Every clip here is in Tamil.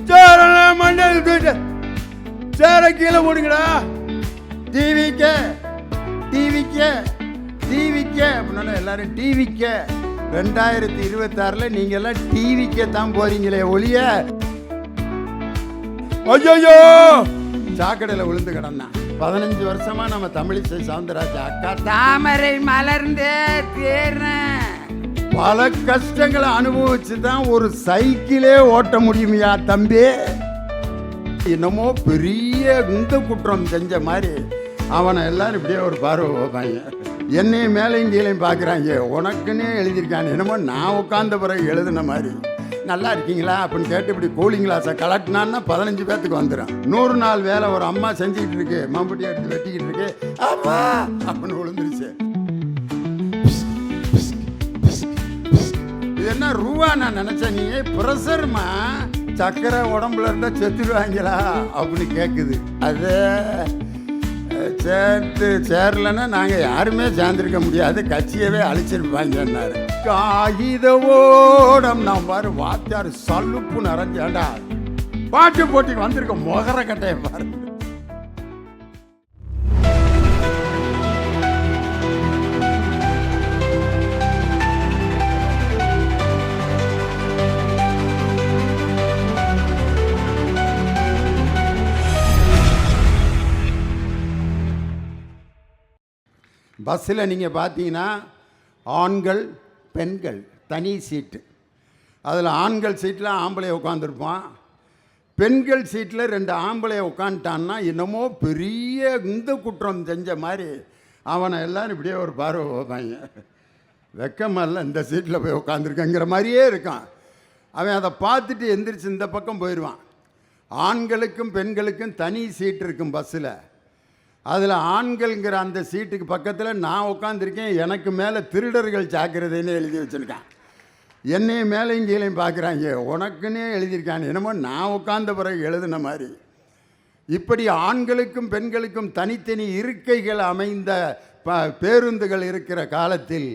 சேரெல்லாம் மண்ணில் தூட்டு சேர கீழே போடுங்கடா. டிவிக்கே டிவிக்கே டிவிக்கே அப்படின்னா எல்லாரும் டிவிக்கே. 2026 நீங்க எல்லாம் டிவிக்கே தான் போறீங்களே ஒளிய. ஐயோ சாக்கடையில் விழுந்து கிடந்தான். 15 வருஷமா நம்ம தமிழிசை சவுந்தரராஜ அக்கா தாமரை மலர்ந்தே தேர்றேன். பல கஷ்டங்களை அனுபவிச்சு தான் ஒரு சைக்கிளே ஓட்ட முடியுமையா தம்பி. என்னமோ பெரிய இந்த குற்றம் செஞ்ச மாதிரி அவனை எல்லாரும் இப்படியே ஒரு பார்வை வைப்பாங்க. என்னையும் மேலையும் கீழையும் பார்க்குறாங்க. உனக்குன்னே எழுதியிருக்காங்க. என்னமோ நான் உட்காந்த பிறகு எழுதுன மாதிரி. நல்லா இருக்கீங்களா அப்படின்னு கேட்டு இப்படி கூலிங் கிளாஸை கலட்டினான்னா 15 பேர்த்துக்கு வந்துடும். 100 நாள் வேலை ஒரு அம்மா செஞ்சுக்கிட்டு இருக்கு, மம்புட்டி எடுத்து வெட்டிக்கிட்டு இருக்கு, அப்பா அப்படின்னு விழுந்துருச்சு. இது என்ன ரூபா? நான் நினைச்சேன் நீ பிரஷர்மா சக்கரை உடம்புல இருந்தா செத்துடுவாங்களா அப்படின்னு கேட்குது. அது சேரலன்னா நாங்கள் யாருமே சேர்ந்துருக்க முடியாது, கட்சியவே அழிச்சிருப்பாங்கன்னாரு. காகிதவோடம் நான் பாரு வாத்தியார் சல்லுப்பு நிறைஞ்சாண்டா. பாட்டு போட்டிக்கு வந்திருக்க மொகர கட்டையை பாரு. பஸ்ஸில் நீங்கள் பார்த்தீங்கன்னா ஆண்கள் பெண்கள் தனி சீட்டு. அதில் ஆண்கள் சீட்டில் ஆம்பளையை உட்காந்துருப்பான், பெண்கள் சீட்டில் 2 ஆம்பளையை உட்காந்துட்டான்னா என்னமோ பெரிய இந்த குற்றம் செஞ்ச மாதிரி அவனை எல்லோரும் இப்படியே ஒரு பார்வை வைப்பாங்க. வெக்கமல்ல இந்த சீட்டில் போய் உட்காந்துருக்கங்கிற மாதிரியே இருக்கான். அவன் அதை பார்த்துட்டு எந்திரிச்சு இந்த பக்கம் போயிடுவான். ஆண்களுக்கும் பெண்களுக்கும் தனி சீட்டு இருக்கும் பஸ்ஸில். அதில் ஆண்கள்ங்கிற அந்த சீட்டுக்கு பக்கத்தில் நான் உட்காந்துருக்கேன். எனக்கு மேலே திருடர்கள் ஜாக்கிரதைன்னு எழுதி வச்சுருக்கான். என்னையும் மேலையும் கீழையும் பார்க்குறாங்க. உனக்குன்னே எழுதியிருக்கான். என்னமோ நான் உட்கார்ந்த பிறகு எழுதுன மாதிரி. இப்படி ஆண்களுக்கும் பெண்களுக்கும் தனித்தனி இருக்கைகள் அமைந்த பேருந்துகள் இருக்கிற காலத்தில்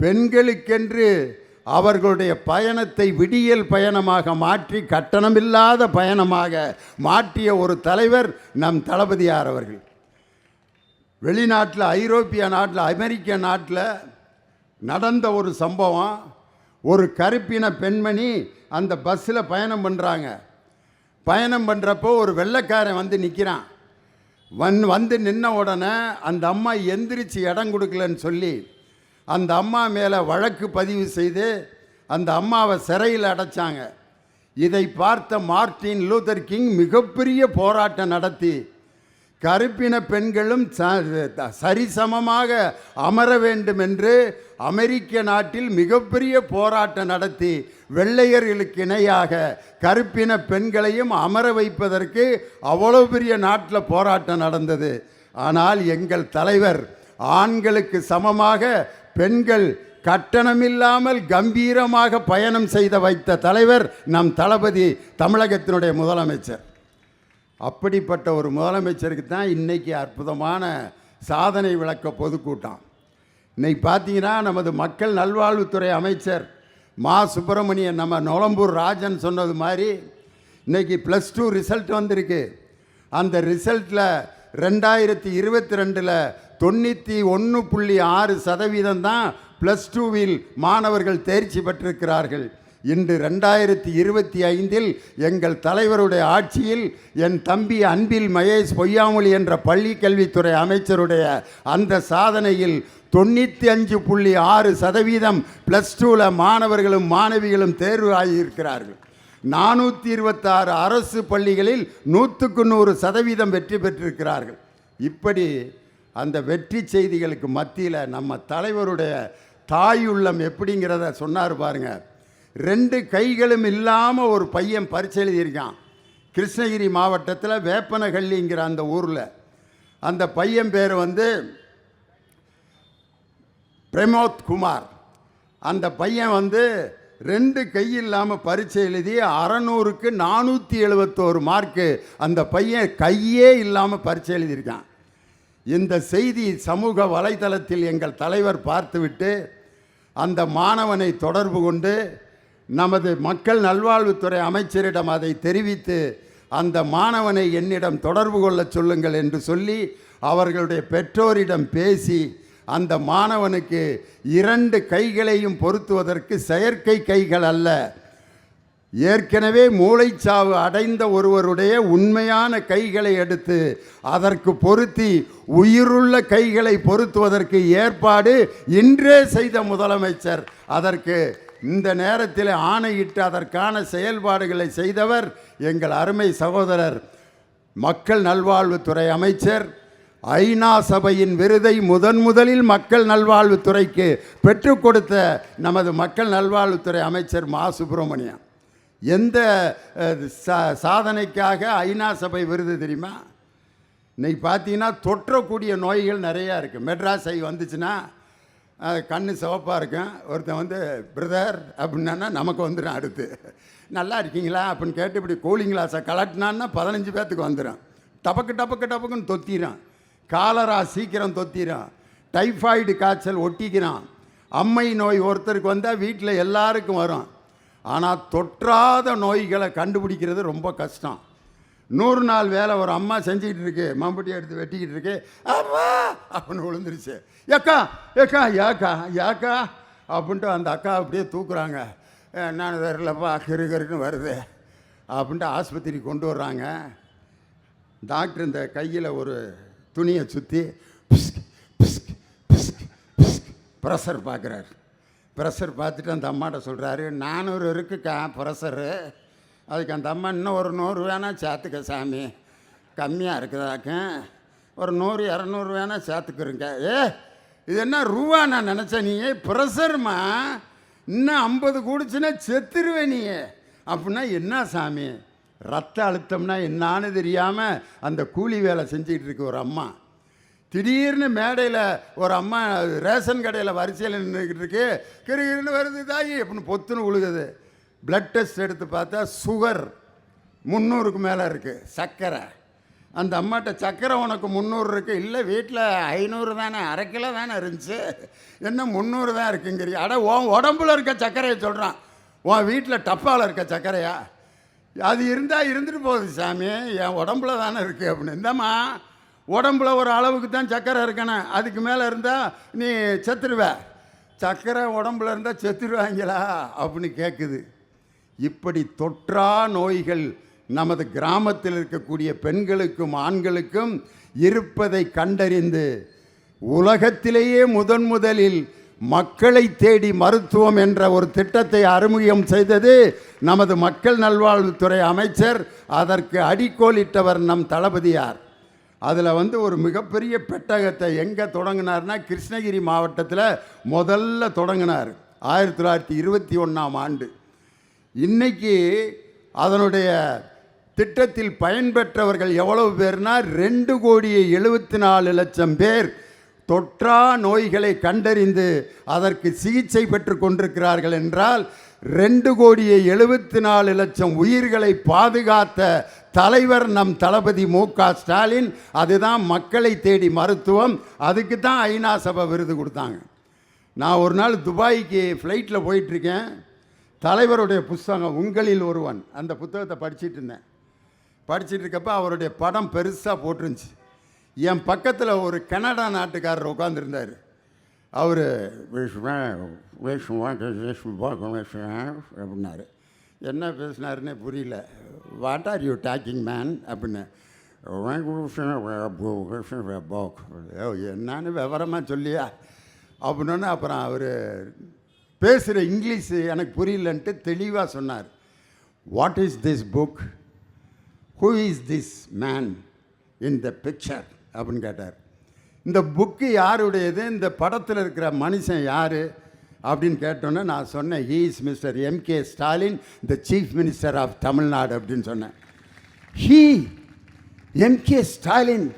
பெண்களுக்கென்று அவர்களுடைய பயணத்தை விடியல் பயணமாக மாற்றி கட்டணமில்லாத பயணமாக மாற்றிய ஒரு தலைவர் நம் தளபதியார் அவர்கள். வெளிநாட்டில், ஐரோப்பிய நாட்டில், அமெரிக்க நாட்டில் நடந்த ஒரு சம்பவம். ஒரு கருப்பின பெண்மணி அந்த பஸ்ஸில் பயணம் பண்ணுறாங்க. பயணம் பண்ணுறப்போ ஒரு வெள்ளைக்காரன் வந்து நிற்கிறான். வந்து நின்ன உடனே அந்த அம்மா எந்திரிச்சு இடம் கொடுக்கலன்னு சொல்லி அந்த அம்மா மேலே வழக்கு பதிவு செய்து அந்த அம்மாவை சிறையில் அடைச்சாங்க. இதை பார்த்த மார்ட்டின் லூதர் கிங் மிகப்பெரிய போராட்டம் நடத்தி கருப்பின பெண்களும் சரிசமமாக அமர வேண்டும் என்று அமெரிக்க நாட்டில் மிகப்பெரிய போராட்டம் நடத்தி வெள்ளையர்களுக்கு இணையாக கருப்பின பெண்களையும் அமர வைப்பதற்கு அவ்வளவு பெரிய நாட்டில் போராட்டம் நடந்தது. ஆனால் எங்கள் தலைவர் ஆண்களுக்கு சமமாக பெண்கள் கட்டணமில்லாமல் கம்பீரமாக பயணம் செய்த வைத்த தலைவர் நம் தளபதி, தமிழகத்தினுடைய முதலமைச்சர். அப்படிப்பட்ட ஒரு முதலமைச்சருக்கு தான் இன்றைக்கி அற்புதமான சாதனை விளக்க பொதுக்கூட்டம். இன்றைக்கி பார்த்தீங்கன்னா நமது மக்கள் நல்வாழ்வுத்துறை அமைச்சர் மா சுப்பிரமணியன், நம்ம நொளம்பூர் ராஜன் சொன்னது மாதிரி இன்றைக்கி +2 ரிசல்ட் வந்திருக்கு. அந்த ரிசல்ட்டில் 2022 91.6% தான் +2வில் மாணவர்கள் தேர்ச்சி பெற்றிருக்கிறார்கள். இன்று 2025 எங்கள் தலைவருடைய ஆட்சியில் என் தம்பி அன்பில் மகேஷ் பொய்யாமொழி என்ற பள்ளி கல்வித்துறை அமைச்சருடைய அந்த சாதனையில் 95.6% +2ல் மாணவர்களும் மாணவிகளும் தேர்வு ஆகியிருக்கிறார்கள். 426 அரசு பள்ளிகளில் 100% வெற்றி பெற்றிருக்கிறார்கள். இப்படி அந்த வெற்றி செய்திகளுக்கு மத்தியில் நம்ம தலைவருடைய தாயுள்ளம் எப்படிங்கிறத சொன்னார் பாருங்க. 2 கைகளும் இல்லாமல் ஒரு பையன் பரிசு எழுதியிருக்கான். கிருஷ்ணகிரி மாவட்டத்தில் வேப்பனஹள்ளிங்கிற அந்த ஊரில். அந்த பையன் பேர் வந்து பிரமோத் குமார். அந்த பையன் வந்து 2 கை இல்லாமல் பரீட்சை எழுதி 600க்கு 471 மார்க்கு. அந்த பையன் கையே இல்லாமல் பரீட்சை எழுதியிருக்கான். இந்த செய்தி சமூக வலைதளத்தில் எங்கள் தலைவர் பார்த்துவிட்டு அந்த மாணவனை தொடர்பு கொண்டு நமது மக்கள் நல்வாழ்வுத்துறை அமைச்சரிடம் அதை தெரிவித்து அந்த மாணவனை என்னிடம் தொடர்பு கொள்ள சொல்லுங்கள் என்று சொல்லி அவர்களுடைய பெற்றோரிடம் பேசி அந்த மாணவனுக்கு 2 கைகளையும் பொருத்துவதற்கு செயற்கை கைகள் அல்ல, ஏற்கனவே மூளைச்சாவு அடைந்த ஒருவருடைய உண்மையான கைகளை எடுத்து அதற்கு பொருத்தி உயிருள்ள கைகளை பொருத்துவதற்கு ஏற்பாடு இன்றே செய்த முதலமைச்சர். அதற்கு இந்த நேரத்தில் ஆணையிட்டு அதற்கான செயல்பாடுகளை செய்தவர் எங்கள் அருமை சகோதரர் மக்கள் நல்வாழ்வுத்துறை அமைச்சர். ஐநா சபையின் விருதை முதலில் மக்கள் நல்வாழ்வுத்துறைக்கு பெற்றுக் கொடுத்த நமது மக்கள் நல்வாழ்வுத்துறை அமைச்சர் மா சுப்பிரமணியன். எந்த சாதனைக்காக ஐநா சபை விருது தெரியுமா? இன்னைக்கு பார்த்தீங்கன்னா தொற்றக்கூடிய நோய்கள் நிறையா இருக்குது. மெட்ராஸ் ஐ வந்துச்சுன்னா கண்ணு சிவப்பாக இருக்கும். ஒருத்தன் வந்து பிரதர் அப்படின்னா நமக்கு வந்துடும். அடுத்து நல்லா இருக்கீங்களா அப்படின்னு கேட்டு இப்படி கூலிங் கிளாஸை கலட்டினான்னா 15 பேர்த்துக்கு வந்துடும். டபக்குன்னு தொத்திடும். காலரா சீக்கிரம் தொத்திடும். டைஃபாய்டு காய்ச்சல் ஒட்டிக்கிறான். அம்மை நோய் ஒருத்தருக்கு வந்தால் வீட்டில் எல்லாருக்கும் வரும். ஆனால் தொற்றாத நோய்களை கண்டுபிடிக்கிறது ரொம்ப கஷ்டம். 100 நாள் வேலை ஒரு அம்மா செஞ்சுக்கிட்டு இருக்கு, மம்பட்டி எடுத்து வெட்டிக்கிட்டு இருக்கு, அப்பா அப்படின்னு விழுந்துருச்சு. ஏக்கா ஏக்கா ஏக்கா ஏக்கா அப்படின்ட்டு அந்த அக்கா அப்படியே தூக்குறாங்க. நான் வரலப்பா கருன்னு வருது அப்படின்ட்டு ஆஸ்பத்திரி கொண்டு வர்றாங்க. டாக்டர் இந்த கையில் ஒரு துணியை சுற்றி ப்ரெஷர் பார்க்குறாரு. ப்ரெஷர் பார்த்துட்டு அந்த அம்மாட்ட சொல்கிறாரு, 400 இருக்குக்கா ப்ரெஷரு. அதுக்கு அந்த அம்மா இன்னும் ஒரு 100 வேணால் சேர்த்துக்க சாமி, கம்மியாக இருக்குதாக்க, ஒரு 100 200 வேணால் சேர்த்துக்கிறேங்க. இது என்ன ரூபா நான் நினச்சேன், நீ ப்ரெஷர்மா இன்னும் 50 கூடிச்சுன்னா செத்துருவேன் நீ அப்படின்னா என்ன சாமி? ரத்த அழுத்தம்னா என்னான்னு தெரியாமல் அந்த கூலி வேலை செஞ்சுக்கிட்டு இருக்கு ஒரு அம்மா. திடீர்னு மேடையில் ஒரு அம்மா ரேஷன் கடையில் வரிசையில் நின்றுக்கிட்டு இருக்கு, கிருகிருன்னு வருது தாயி அப்படின்னு பொத்துன்னு விழுகுது. பிளட் டெஸ்ட் எடுத்து பார்த்தா சுகர் 300க்கு மேலே இருக்குது, சர்க்கரை. அந்த அம்மாட்ட சர்க்கரை உனக்கு 300 இருக்குது. இல்லை வீட்டில் 500 தானே, 1/2 கிலோ தானே இருந்துச்சு, என்ன 300 தான் இருக்குங்கிறீ? அட உன் உடம்புல இருக்க சர்க்கரையை சொல்கிறான், உன் வீட்டில் டப்பாவில் இருக்க சர்க்கரையா? அது இருந்தால் இருந்துட்டு போகுது சாமி, என் உடம்புல தானே இருக்குது அப்படின்னு. இந்தம்மா உடம்புல ஒரு அளவுக்கு தான் சர்க்கரை இருக்கணும், அதுக்கு மேலே இருந்தால் நீ செத்துருவ. சர்க்கரை உடம்புல இருந்தால் செத்துருவாங்களா அப்படின்னு கேட்குது. இப்படி தொற்றா நோய்கள் நமது கிராமத்தில் இருக்கக்கூடிய பெண்களுக்கும் ஆண்களுக்கும் இருப்பதை கண்டறிந்து உலகத்திலேயே முதலில் மக்களை தேடி மருத்துவம் என்ற ஒரு திட்டத்தை அறிமுகம் செய்தது நமது மக்கள் நல்வாழ்வுத்துறை அமைச்சர். அதற்கு அடிக்கோலிட்டவர் நம் தளபதியார். அதில் ஒரு மிகப்பெரிய பெட்டகத்தை எங்கே தொடங்கினார்னா கிருஷ்ணகிரி மாவட்டத்தில் முதல்ல தொடங்கினார் 1921ஆம் ஆண்டு. இன்றைக்கி அதனுடைய திட்டத்தில் பயன்பெற்றவர்கள் எவ்வளவு பேர்னா 2,74,00,000 பேர் தொற்றா நோய்களை கண்டறிந்து அதற்கு சிகிச்சை பெற்று கொண்டிருக்கிறார்கள் என்றால் 2,74,00,000 உயிர்களை பாதுகாத்த தலைவர் நம் தளபதி மு.க. ஸ்டாலின். அதுதான் மக்களை தேடி மருத்துவம். அதுக்கு தான் ஐநா சபை விருது கொடுத்தாங்க. நான் ஒரு நாள் துபாய்க்கு ஃப்ளைட்டில் போயிட்டுருக்கேன். தலைவருடைய புஸ்தகம் உங்களில் ஒருவன், அந்த புத்தகத்தை படிச்சுட்டு இருந்தேன். படிச்சுட்டு இருக்கப்போ அவருடைய படம் பெருசாக போட்டிருந்துச்சு. என் பக்கத்தில் ஒரு கனடா நாட்டுக்காரர் உட்காந்துருந்தார். அவர் அப்படின்னாரு. என்ன பேசினாருன்னே புரியல. What are you talking man அப்படின்னு. என்னான்னு விவரமாக சொல்லியா அப்படின்னா அப்புறம் அவர் பேசுகிற இங்கிலீஷு எனக்கு புரியலன்ட்டு தெளிவாக சொன்னார். What is this book, who is this man in the picture அப்படின்னு கேட்டார். இந்த புக்கு யாருடையது, இந்த படத்தில் இருக்கிற மனுஷன் யார் அப்படின்னு கேட்டோன்னே நான் சொன்னேன், he is mister M K. Stalin, the chief minister of Tamil Nadu அப்படின்னு சொன்னேன். He M K. Stalin,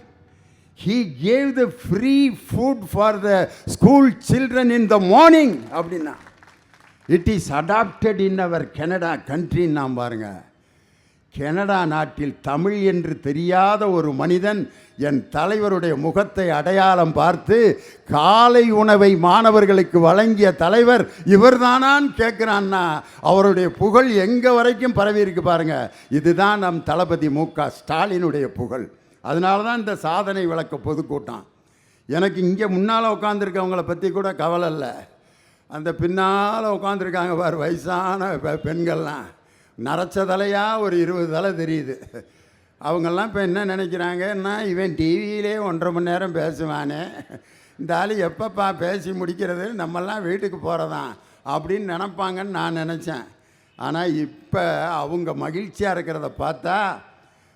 he gave the free food for the school children in the morning அப்படின்னா. It is adopted in our Canada country. நாம் பாருங்க, கனடா நாட்டில் தமிழ் என்று தெரியாத ஒரு மனிதன் என் தலைவருடைய முகத்தை அடையாளம் பார்த்து காலை உணவை மாணவர்களுக்கு வழங்கிய தலைவர் இவர்தானான்னு கேட்குறான்னா அவருடைய புகழ் எங்கே வரைக்கும் பரவி இருக்கு பாருங்க. இதுதான் நம் தளபதி மு.க. ஸ்டாலினுடைய புகழ். அதனால தான் இந்த சாதனை விளக்க பொதுக்கூட்டம். எனக்கு இங்கே முன்னால் உட்காந்துருக்கவங்கள பற்றி கூட கவலை இல்லை. அந்த பின்னால் உட்காந்துருக்காங்க பார் வயசான பெண்கள்லாம் நரைச்ச தலையாக ஒரு 20 தலை தெரியுது. அவங்கெல்லாம் இப்போ என்ன நினைக்கிறாங்கன்னா, இவன் டிவியிலே 1.5 மணி நேரம் பேசுவானே, இந்த ஆள் எப்பப்பா பேசி முடிக்கிறது, நம்மெல்லாம் வீட்டுக்கு போகிறதான் அப்படின்னு நினப்பாங்கன்னு நான் நினச்சேன். ஆனால் இப்போ அவங்க மகிழ்ச்சியாக இருக்கிறத பார்த்தா,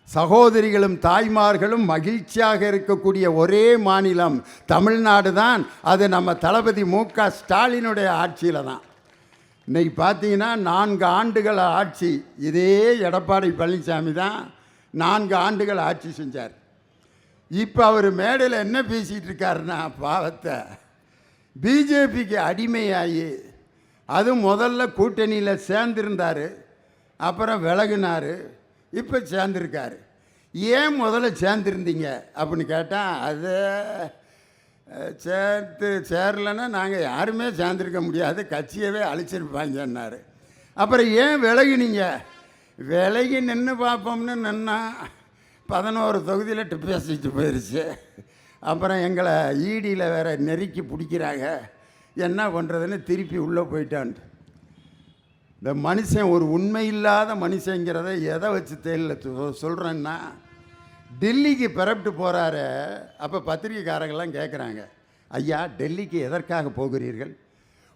சகோதரிகளும் தாய்மார்களும் மகிழ்ச்சியாக இருக்கக்கூடிய ஒரே மாநிலம் தமிழ்நாடு தான். அது நம்ம தளபதி மு.க. ஸ்டாலினுடைய ஆட்சியில் தான். இன்றைக்கி பார்த்தீங்கன்னா 4 ஆண்டுகள் ஆட்சி இதே எடப்பாடி பழனிசாமி தான் 4 ஆண்டுகள் ஆட்சி செஞ்சார். இப்போ அவர் மேடையில் என்ன பேசிகிட்டு இருக்காருன்னா, பாவத்தை பிஜேபிக்கு அடிமையாகி, அது முதல்ல கூட்டணியில் சேர்ந்துருந்தார், அப்புறம் விலகுனார், இப்போ சேர்ந்துருக்காரு. ஏன் முதல்ல சேர்ந்துருந்தீங்க அப்படின்னு கேட்டால், அது சேரலைன்னா நாங்கள் யாருமே சேர்ந்துருக்க முடியாது, கட்சியவே அழிச்சிருப்பாங்கன்னாரு. அப்புறம் ஏன் விலகினீங்க? விலகி நின்று பார்ப்போம்னு நின்னா 11 தொகுதியில் டிபாசிட் போயிடுச்சு. அப்புறம் எங்களை ஈடியில் வேற நெருக்கி பிடிக்கிறாங்க, என்ன பண்ணுறதுன்னு திருப்பி உள்ளே போயிட்டான். இந்த மனுஷன் ஒரு உண்மை இல்லாத மனுஷங்கிறத எதை வச்சு தெரியல சொல்கிறேன்னா, டெல்லிக்கு பிறப்பிட்டு போகிறாரு. அப்போ பத்திரிகைக்காரங்கள்லாம் கேட்குறாங்க, ஐயா டெல்லிக்கு எதற்காக போகிறீர்கள்?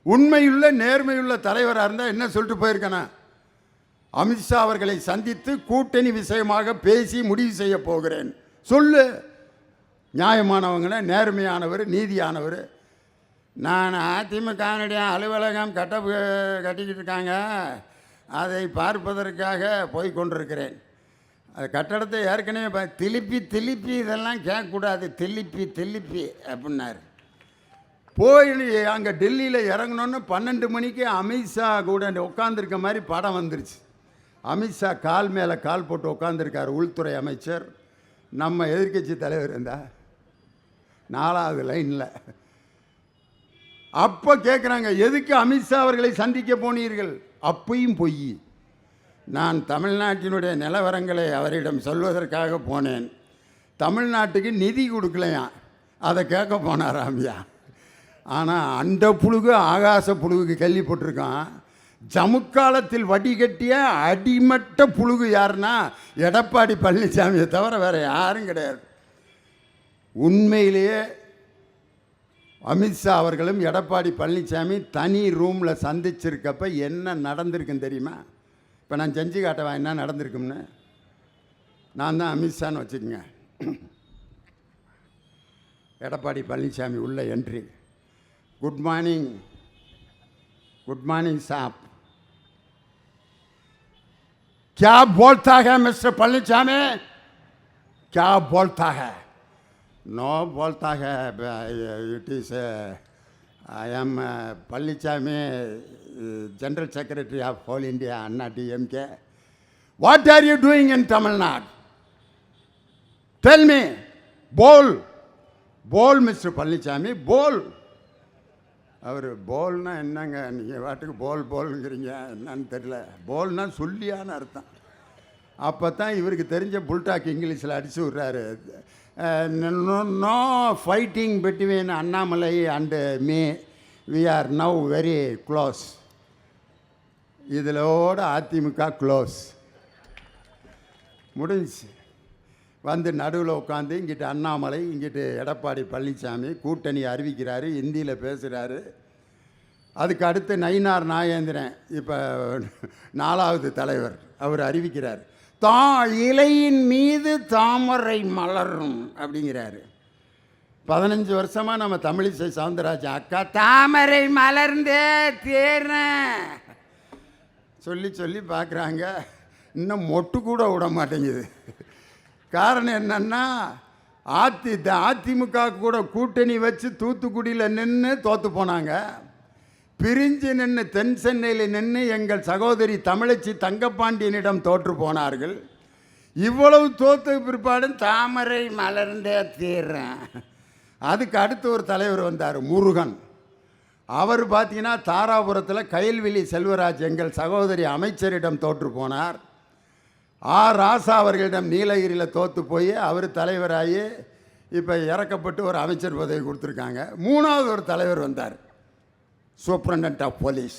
உண்மையுள்ள நேர்மையுள்ள தலைவராக இருந்தால் என்ன சொல்லிட்டு போயிருக்கேனா, அமித்ஷா அவர்களை சந்தித்து கூட்டணி விஷயமாக பேசி முடிவு செய்ய போகிறேன் சொல்லு. நியாயமானவங்கள, நேர்மையானவர், நீதியானவர். நான் அதிமுகவினுடைய அலுவலகம் கட்டிக்கிட்டு இருக்காங்க, அதை பார்ப்பதற்காக போய் கொண்டிருக்கிறேன். அது கட்டடத்தை ஏற்கனவே திருப்பி இதெல்லாம் கேட்கக்கூடாது, திருப்பி அப்படின்னாரு. போய் அங்கே டெல்லியில் இறங்கணுன்னு 12 மணிக்கு அமித்ஷா கூட உட்காந்துருக்க மாதிரி படம் வந்துருச்சு. அமித்ஷா கால் மேலே கால் போட்டு உட்காந்துருக்கார், உள்துறை அமைச்சர். நம்ம எதிர்க்கட்சி தலைவர் இருந்தா 4வது லைனில். அப்போ கேட்குறாங்க, எதுக்கு அமித்ஷா அவர்களை சந்திக்க போனீர்கள்? அப்பையும் பொய். நான் தமிழ்நாட்டினுடைய நிலவரங்களை அவரிடம் சொல்வதற்காக போனேன். தமிழ்நாட்டுக்கு நிதி கொடுக்கலையாம், அதை கேட்க போனாராமியா. ஆனால் அந்த புழுகு ஆகாச புழுகுக்கு கேள்விப்பட்டிருக்கான். ஜமுக்காலத்தில் வடிகட்டிய அடிமட்ட புழுகு யாருன்னா எடப்பாடி பழனிசாமியை தவிர வேறு யாரும் கிடையாது. உண்மையிலேயே அமித்ஷா அவர்களும் எடப்பாடி பழனிசாமி தனி ரூமில் சந்திச்சிருக்கப்ப என்ன நடந்திருக்குன்னு தெரியுமா? இப்போ நான் செஞ்சு காட்டவா என்ன நடந்திருக்கும்னு. நான் தான் அமித்ஷான்னு வச்சுக்கோங்க. எடப்பாடி பழனிசாமி உள்ள entry. Good morning, good morning साहब. क्या बोलता है मिस्टर पழனிசாமி? क्या बोलता है? नो बोलता है. It is I am Palaniswami, general secretary of whole India Anna DMK. What are you doing in Tamil Nadu? Tell me. बोल बोल मिस्टर पழனிசாமி, बोल. அவர் போல்னா என்னங்க, நீங்கள் வாட்டுக்கு போல்ங்கிறீங்க, என்னன்னு தெரியல. போல்னா சொல்லியான்னு அர்த்தம். அப்போ தான் இவருக்கு தெரிஞ்ச புல்டாக் இங்கிலீஷில் அடித்து விட்றாரு. No fighting between Annamalai and me, we are now very close. இதிலோட அதிமுக க்ளோஸ் முடிஞ்சிச்சு. வந்து நடுவில் உட்காந்து இங்கிட்டு அண்ணாமலை, இங்கிட்டு எடப்பாடி பழனிசாமி கூட்டணி அறிவிக்கிறாரு, ஹிந்தியில் பேசுகிறாரு. அதுக்கு அடுத்து நயினார் நாகேந்திரன், இப்போ 4வது தலைவர், அவர் அறிவிக்கிறார், இலையின் மீது தாமரை மலரும் அப்படிங்கிறாரு. 15 வருஷமாக நம்ம தமிழிசை சவுந்தரராஜன் அக்கா தாமரை மலர்ந்தே தேர்றேன் சொல்லி சொல்லி பார்க்குறாங்க, இன்னும் மொட்டு கூட விட மாட்டேங்குது. காரணம் என்னன்னா, அதிமுக கூட கூட்டணி வச்சு தூத்துக்குடியில் நின்று தோற்று போனாங்க. பிரிஞ்சு நின்று தென் சென்னையில் நின்று எங்கள் சகோதரி தமிழச்சி தங்கப்பாண்டியனிடம் தோற்று போனார்கள். இவ்வளவு தோத்து பிற்பாடும் தாமரை மலர்ந்தே தீர்றேன். அதுக்கு அடுத்து ஒரு தலைவர் வந்தார், முருகன். அவர் பார்த்தீங்கன்னா தாராபுரத்தில் கயல்விழி செல்வராஜ் எங்கள் சகோதரி அமைச்சரிடம் தோற்று போனார். ராசா அவர்களிடம் நீலகிரியில் தோற்று போய் அவர் தலைவராகி இப்போ இறக்கப்பட்டு ஒரு அமைச்சர் பதவி கொடுத்துருக்காங்க. மூணாவது ஒரு தலைவர் வந்தார், சூப்பரண்டன்ட் ஆஃப் போலீஸ்,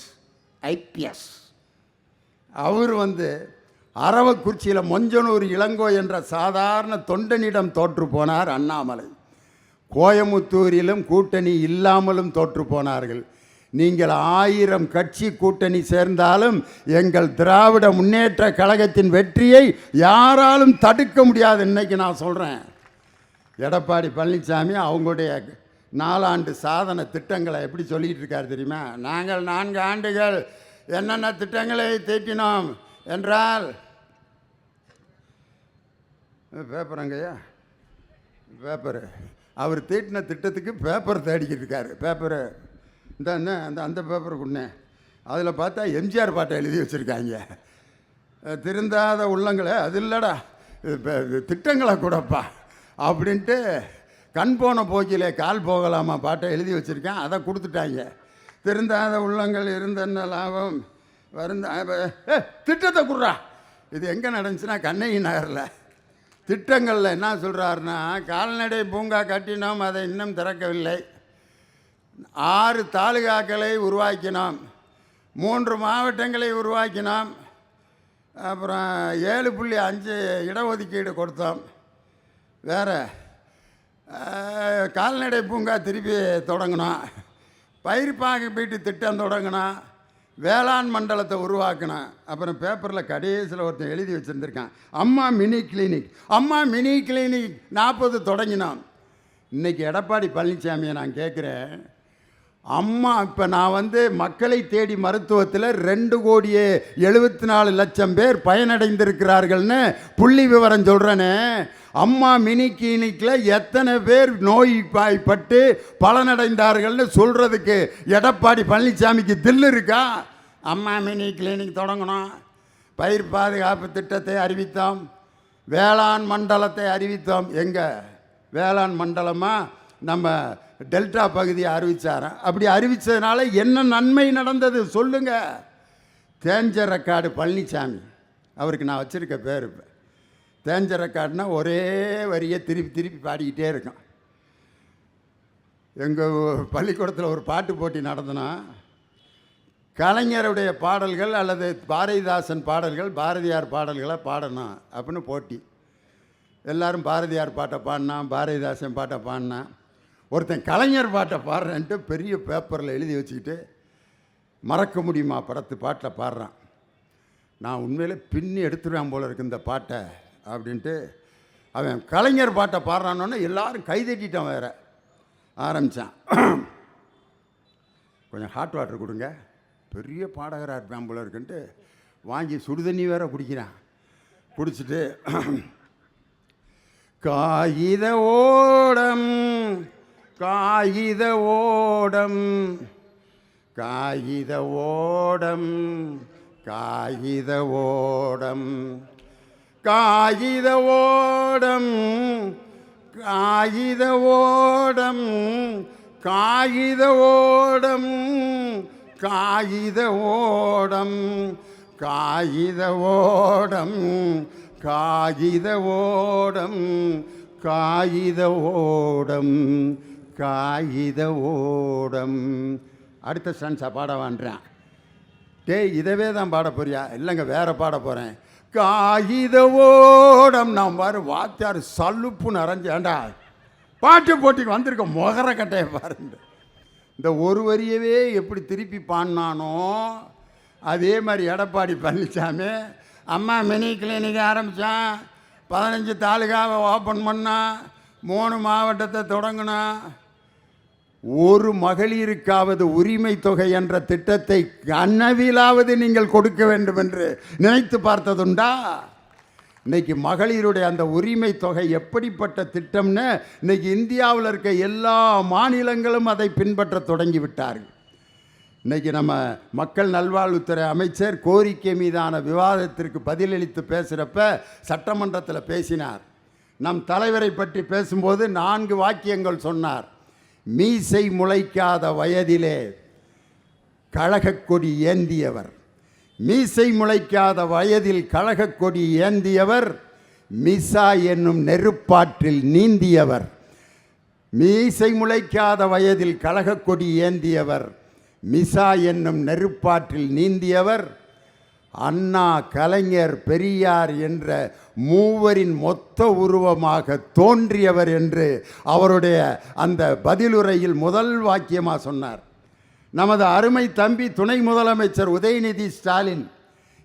ஐபிஎஸ். அவர் அரவக்குறிச்சியில் மொஞ்சனூர் இளங்கோ என்ற சாதாரண தொண்டனிடம் தோற்று போனார் அண்ணாமலை. கோயமுத்தூரிலும் கூட்டணி இல்லாமலும் தோற்று போனார்கள். நீங்கள் 1000 கட்சி கூட்டணி சேர்ந்தாலும் எங்கள் திராவிட முன்னேற்ற கழகத்தின் வெற்றியை யாராலும் தடுக்க முடியாது. இன்னைக்கு நான் சொல்கிறேன், எடப்பாடி பழனிசாமி அவங்களுடைய 4 ஆண்டு சாதனை திட்டங்களை எப்படி சொல்லிகிட்டு இருக்கார் தெரியுமா? நாங்கள் 4 ஆண்டுகள் என்னென்ன திட்டங்களை தீட்டினோம் என்றால், பேப்பருங்கய்யா, பேப்பரு, அவர் தீட்டின திட்டத்துக்கு பேப்பர் தேடிக்கிட்டு இருக்காரு. பேப்பரு இந்த என்ன அந்த பேப்பரை கொண்டே அதில் பார்த்தா எம்ஜிஆர் பாட்டை எழுதி வச்சுருக்காங்க. திருந்தாத உள்ளங்களை, அது இல்லைடா திட்டங்களை கூடப்பா அப்படின்ட்டு, கண் போன போக்கிலே கால் போகலாமா பாட்டை எழுதி வச்சுருக்கேன். அதை கொடுத்துட்டாங்க. திருந்தாத உள்ளங்கள் இருந்த லாபம் வருந்த திட்டத்தை கொடுறா. இது எங்கே நடந்துச்சுன்னா கண்ணகி நகரில். திட்டங்களில் என்ன சொல்கிறாருன்னா, கால்நடை பூங்கா கட்டினோம், அதை இன்னும் திறக்கவில்லை. 6 தாலுகாக்களை உருவாக்கினோம், 3 மாவட்டங்களை உருவாக்கினோம், அப்புறம் 7.5 இடஒதுக்கீடு கொடுத்தோம். வேறு கால்நடை பூங்கா திருப்பி தொடங்கினோம், பயிர் பாகுபீட்டு திட்டம் தொடங்கினோம், வேளாண் மண்டலத்தை உருவாக்கினேன். அப்புறம் பேப்பரில் கடைசியில் ஒருத்தன் எழுதி வச்சுருந்துருக்கான், அம்மா மினி கிளினிக். அம்மா மினி கிளினிக் 40 தொடங்கினோம். இன்றைக்கி எடப்பாடி பழனிசாமியை நான் கேட்குறேன், அம்மா இப்போ நான் மக்களை தேடி மருத்துவத்தில் 2,74,00,000 பேர் பயனடைந்திருக்கிறார்கள்னு புள்ளி விவரம் சொல்கிறேன்னு. அம்மா மினி கிளினிக்கில் எத்தனை பேர் நோய்வாய்ப்பட்டு பலனடைந்தார்கள்னு சொல்கிறதுக்கு எடப்பாடி பழனிசாமிக்கு தில்லு இருக்கா? அம்மா மினி கிளினிக் தொடங்கணும், பயிர் பாதுகாப்பு திட்டத்தை அறிவித்தோம், வேளாண் மண்டலத்தை அறிவித்தோம். எங்கே வேளாண் மண்டலமாக நம்ம டெல்டா பகுதியை அறிவித்தாரன். அப்படி அறிவித்ததுனால என்ன நன்மை நடந்தது சொல்லுங்கள். தேஞ்சரக்காடு பழனிசாமி, அவருக்கு நான் வச்சுருக்க பேர். இப்போ தேஞ்சரக்காடுனா ஒரே வரியை திருப்பி திருப்பி பாடிக்கிட்டே இருக்கோம். எங்கள் பள்ளிக்கூடத்தில் ஒரு பாட்டு போட்டி நடந்தனா, கலைஞருடைய பாடல்கள் அல்லது பாரதிதாசன் பாடல்கள், பாரதியார் பாடல்களை பாடணும் அப்படின்னு போட்டி. எல்லோரும் பாரதியார் பாட்டை பாடினான், பாரதிதாசன் பாட்டை பாடினான். ஒருத்தன் கலைஞர் பாட்டை பாடுறேன்ட்டு பெரிய பேப்பரில் எழுதி வச்சுக்கிட்டு மறக்க முடியுமா படத்து பாட்டில் பாடுறான். நான் உண்மையில் பின்னி எடுத்துருவேன் போல இருக்கு இந்த பாட்டை அப்படின்ட்டு அவன் கலைஞர் பாட்டை பாடுறானோன்னு எல்லாரும் கைதட்டிட்டான். வேற ஆரம்பித்தான், கொஞ்சம் ஹாட் வாட்டர் கொடுங்க, பெரிய பாடகராக இருப்பான் போல இருக்குன்ட்டு வாங்கி சுடுதண்ணி வேற குடிக்கிறான். குடிச்சிட்டு காகித ஓடம் காகித ஓடம் காகித ஓடம் காகித ஓடம் காகித ஓடம் காகித ஓடம் காகித ஓடம் காகித ஓடம் காகித ஓடம் காகித ஓடம் காகித ஓடம் காகித ஓடம். அடுத்த ஸ்டான்ஸா பாட வான்றான். இதவே தான் பாட போறியா? இல்லைங்க வேற பாட போகிறேன். காகித ஓடம். நான் பாரு வாத்தியார் சலுப்பு நிறைஞ்சேன்டா, பாட்டு போட்டிக்கு வந்திருக்க முகர கட்டையை பாருங்க. இந்த ஒரு வரியவே எப்படி திருப்பி பாடினானோ அதே மாதிரி எடப்பாடி பழனிசாமி அம்மா மினி கிளினிக் ஆரம்பித்தான், 15 தாலுகாவை ஓப்பன் பண்ணான், 3 மாவட்டத்தை தொடங்கினான். ஒரு மகளிருக்காவது உரிமை தொகை என்ற திட்டத்தை கனவிலாவது நீங்கள் கொடுக்க வேண்டும் என்று நினைத்து பார்த்ததுண்டா? இன்னைக்கு மகளிருடைய அந்த உரிமை தொகை எப்படிப்பட்ட திட்டம்னு இன்னைக்கு இந்தியாவில் இருக்க எல்லா மாநிலங்களும் அதை பின்பற்ற தொடங்கிவிட்டார்கள். இன்றைக்கி நம்ம மக்கள் நல்வாழ்வுத்துறை அமைச்சர் கோரிக்கை மீதான விவாதத்திற்கு பதிலளித்து பேசுகிறப்ப சட்டமன்றத்தில் பேசினார். நம் தலைவரை பற்றி பேசும்போது 4 வாக்கியங்கள் சொன்னார். மீசை முளைக்காத வயதிலே கழகக் கொடி ஏந்தியவர், மீசை முளைக்காத வயதில் கழகக் கொடி ஏந்தியவர், மிசா என்னும் நெருப்பாற்றில் நீந்தியவர். மீசை முளைக்காத வயதில் கழகக் கொடி ஏந்தியவர், மிசா என்னும் நெருப்பாற்றில் நீந்தியவர், அண்ணா, கலைஞர், பெரியார் என்ற மூவரின் மொத்த உருவமாக தோன்றியவர் என்று அவருடைய அந்த பதிலுரையில் முதல் வாக்கியமாக சொன்னார். நமது அருமை தம்பி துணை முதலமைச்சர் உதயநிதி ஸ்டாலின்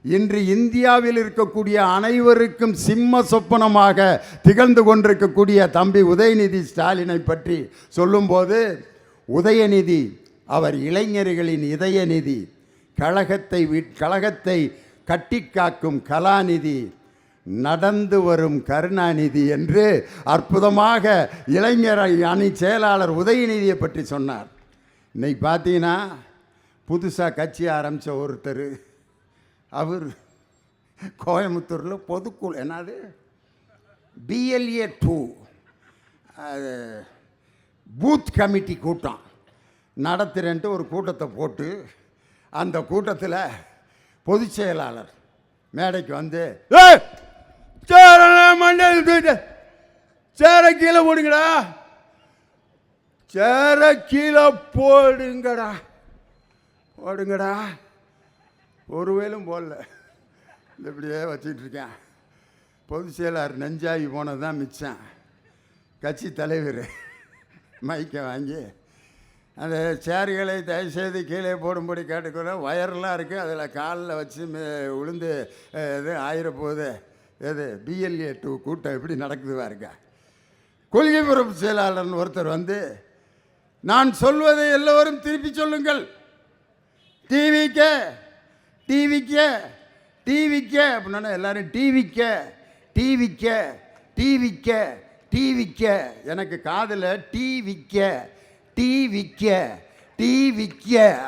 இன்று இந்தியாவில் இருக்கக்கூடிய அனைவருக்கும் சிம்ம சொப்பனமாக திகழ்ந்து கொண்டிருக்கக்கூடிய தம்பி உதயநிதி ஸ்டாலினை பற்றி சொல்லும்போது, உதயநிதி அவர் இளைஞர்களின் இதயநிதி, கழகத்தை கட்டி காக்கும் கலாநிதி, நடந்து வரும் கருணாநிதி என்று அற்புதமாக இளைஞர் அணி செயலாளர் உதயநிதியை பற்றி சொன்னார். இன்னைக்கு பார்த்தீங்கன்னா புதுசாக கட்சி ஆரம்பித்த ஒருத்தர், அவர் கோயம்புத்தூரில் பொதுக்குழு என்னது BLA 2 பூத் கமிட்டி கூட்டம் நடத்துகிறேன்ட்டு ஒரு கூட்டத்தை போட்டு, அந்த கூட்டத்தில் பொதுச் செயலாளர் மேடைக்கு வந்து சேர கீழே போடுங்கடா, சேர கீழே போடுங்கடா போடுங்கடா, ஒருவேளும் போடல, இப்படியே வச்சுக்கிட்டு இருக்கேன். பொதுச் செயலாளர் நெஞ்சாகி போனது தான் மிச்சம். கட்சி தலைவர் மைக்கை வாங்கி அந்த சேர்களை தயவுசெய்து கீழே போடும்படி கேட்டுக்கொள்ள, வயர்லாம் இருக்குது, அதில் காலில் வச்சு விழுந்து இது ஆயிரப்போகுது. எது BLA 2 கூட்டம் எப்படி நடக்குதுவா இருக்கா. கொள்கை பொறுப்பு செயலாளர்னு ஒருத்தர் வந்து, நான் சொல்வதை எல்லோரும் திருப்பி சொல்லுங்கள், டிவிக்கே டிவிக்கே டிவிக்கே அப்படின்னா எல்லாரும் டிவிக்கே டிவிக்கே டிவிக்கே டிவிக்கே, எனக்கு காதில் டிவிக்கே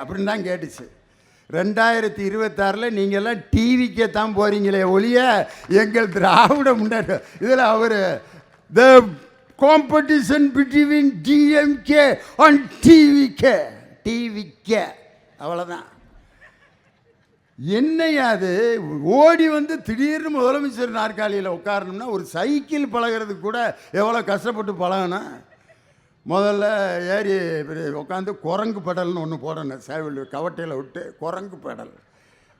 அப்படின்னு தான் கேட்டுச்சு. 2026 நீங்கள்லாம் டிவிக்கே தான் போகிறீங்களே ஒழிய எங்கள் திராவிட முன்னேற்றம் இதில் அவர் the competition between DMK and TVK அவ்வளோதான். என்னையாது ஓடி வந்து திடீர்னு முதலமைச்சர் நாற்காலியில் உட்காரணும்னா ஒரு சைக்கிள் பழகிறதுக்கு கூட எவ்வளோ கஷ்டப்பட்டு பழகணும். முதல்ல ஏறி உட்காந்து குரங்கு பெடல்னு ஒன்று போடணும், சேவல் கவட்டையில் விட்டு குரங்கு பெடல்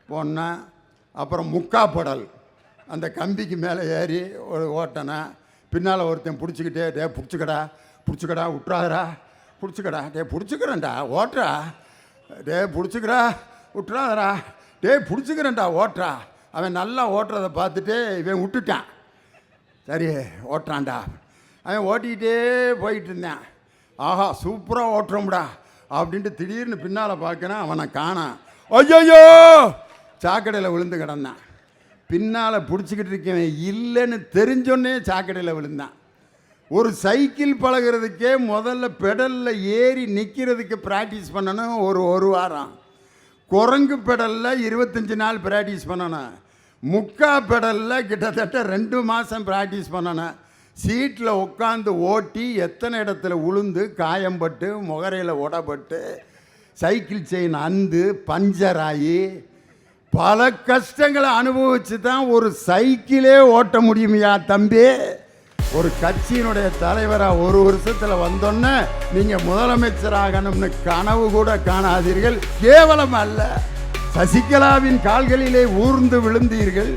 போடணும். அப்புறம் முக்கா பெடல், அந்த கம்பிக்கு மேலே ஏறி ஒரு ஓட்டணும். பின்னால் ஒருத்தன் பிடிச்சிக்கிட்டே, டே பிடிச்சிக்கடா விட்றாதரா, பிடிச்சிக்கடா, டே பிடிச்சிக்கிறேன்டா ஓட்டுறா, டே பிடிச்சிக்கிறா விட்றாதரா, டே பிடிச்சிக்கிறேன்டா ஓட்டுறா. அவன் நல்லா ஓட்டுறதை பார்த்துட்டு இவன் விட்டுட்டான், சரி ஓட்டுறான்டா. அவன் ஓட்டிக்கிட்டே போயிட்டு இருந்தேன். ஆஹா சூப்பராக ஓட்டுறோம்டா அப்படின்ட்டு திடீர்னு பின்னால் பார்க்கணும், அவனை காணான். ஐயோ சாக்கடையில் விழுந்து கிடந்தான். பின்னால் பிடிச்சிக்கிட்டு இருக்கவன் இல்லைன்னு தெரிஞ்சோன்னே சாக்கடையில் விழுந்தான். ஒரு சைக்கிள் பழகிறதுக்கே முதல்ல பெடலில் ஏறி நிற்கிறதுக்கு ப்ராக்டிஸ் பண்ணணும் ஒரு வாரம். குரங்கு பெடலில் 25 நாள் ப்ராக்டிஸ் பண்ணணும். முக்கா பெடலில் கிட்டத்தட்ட 2 மாதம் ப்ராக்டிஸ் பண்ணணும். சீட்டில் உட்காந்து ஓட்டி எத்தனை இடத்துல உளுந்து காயம்பட்டு முகரையில் உடப்பட்டு சைக்கிள் செயின் அந்து பஞ்சர் ஆகி பல கஷ்டங்களை அனுபவித்து தான் ஒரு சைக்கிளே ஓட்ட முடியுமையா தம்பி. ஒரு கட்சியினுடைய தலைவராக 1 வருஷத்தில் வந்தோன்னே நீங்கள் முதலமைச்சராகணும்னு கனவு கூட காணாதீர்கள். கேவலம் அல்ல, சசிகலாவின் கால்களிலே ஊர்ந்து விழுந்தீர்கள்.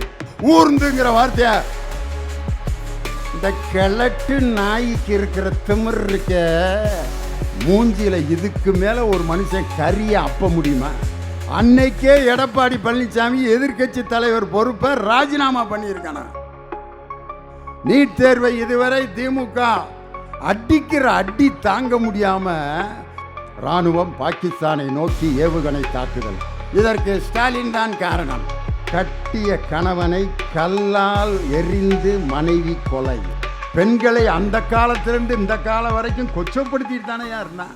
ஊர்ந்துங்கிற வார்த்தையா இந்த கிழட்டு நாய்க்கு இருக்கிற திமிர் இருக்க மூஞ்சியில் இதுக்கு மேலே ஒரு மனுஷன் கறியை அப்ப முடியுமா? அன்னைக்கே எடப்பாடி பழனிசாமி எதிர்க்கட்சி தலைவர் பொறுப்பை ராஜினாமா பண்ணியிருக்கானா. நீட் தேர்வை இதுவரை திமுக அடிக்கிற அடி தாங்க முடியாம இராணுவம் பாகிஸ்தானை நோக்கி ஏவுகணை தாக்குதல். இதற்கு ஸ்டாலின் தான் காரணம். கட்டிய கணவனை கல்லால் எறிந்து மனைவி கொலை. பெண்களை அந்த காலத்திலிருந்து இந்த காலம் வரைக்கும் கொச்சப்படுத்திட்டு தானே இருந்தான்.